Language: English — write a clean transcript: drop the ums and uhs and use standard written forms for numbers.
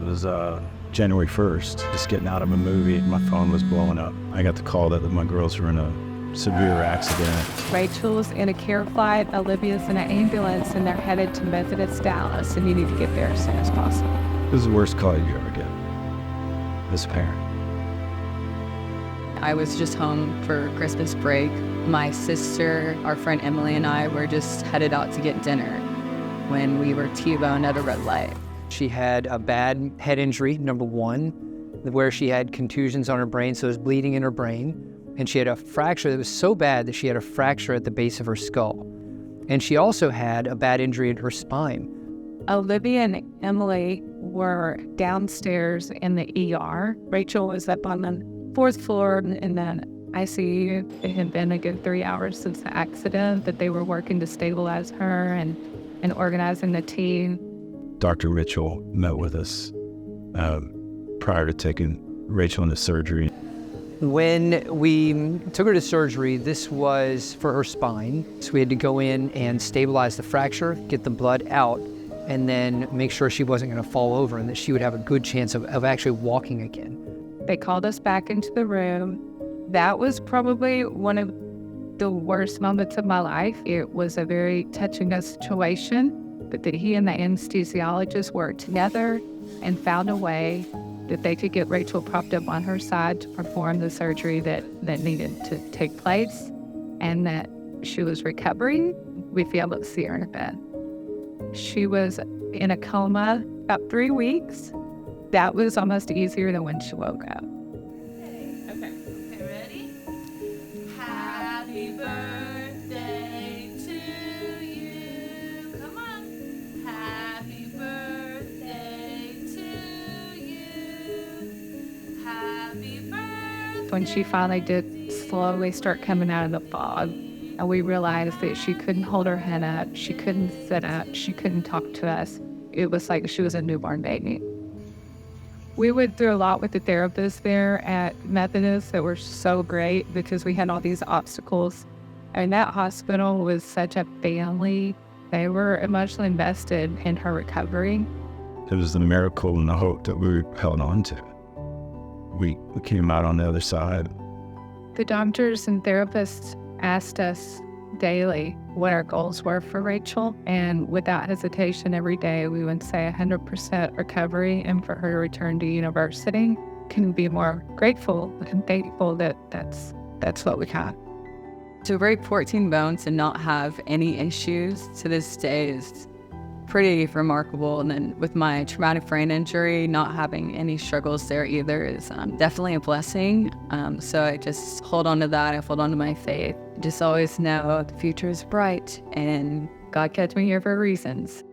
It was January 1st, just getting out of a movie. My phone was blowing up. I got the call that my girls were in a severe accident. Rachel's in a care flight, Olivia's in an ambulance, and they're headed to Methodist Dallas, and you need to get there as soon as possible. It was the worst call you ever get as a parent. I was just home for Christmas break. My sister, our friend Emily, and I were just headed out to get dinner when we were T-boned at a red light. She had a bad head injury, number one, where she had contusions on her brain, so it was bleeding in her brain. And she had a fracture that was so bad that she had a fracture at the base of her skull. And she also had a bad injury in her spine. Olivia and Emily were downstairs in the ER. Rachel was up on the fourth floor in the ICU. It had been a good 3 hours since the accident that they were working to stabilize her and organizing the team. Dr. Rachel met with us prior to taking Rachel into surgery. When we took her to surgery, this was for her spine. So we had to go in and stabilize the fracture, get the blood out, and then make sure she wasn't going to fall over and that she would have a good chance of actually walking again. They called us back into the room. That was probably one of the worst moments of my life. It was a very touching situation, but that he and the anesthesiologist worked together and found a way that they could get Rachel propped up on her side to perform the surgery that needed to take place, and that she was recovering. We'd be able to see her in a bed. She was in a coma about 3 weeks. That was almost easier than when she woke up. Okay, ready? Happy birthday to you. Come on. Happy birthday to you. Happy birthday. When she finally did slowly start coming out of the fog, and we realized that she couldn't hold her head up, she couldn't sit up, she couldn't talk to us. It was like she was a newborn baby. We went through a lot with the therapists there at Methodist that were so great because we had all these obstacles. And that hospital was such a family. They were emotionally invested in her recovery. It was the miracle and the hope that we held on to. We came out on the other side. The doctors and therapists asked us daily what our goals were for Rachel, and without hesitation every day we would say 100% recovery and for her to return to university. Couldn't be more grateful and thankful that that's what we got. To break 14 bones and not have any issues to this day is pretty remarkable. And then with my traumatic brain injury, not having any struggles there either is definitely a blessing. So I just hold on to that. I hold on to my faith. Just always know the future is bright and God kept me here for reasons.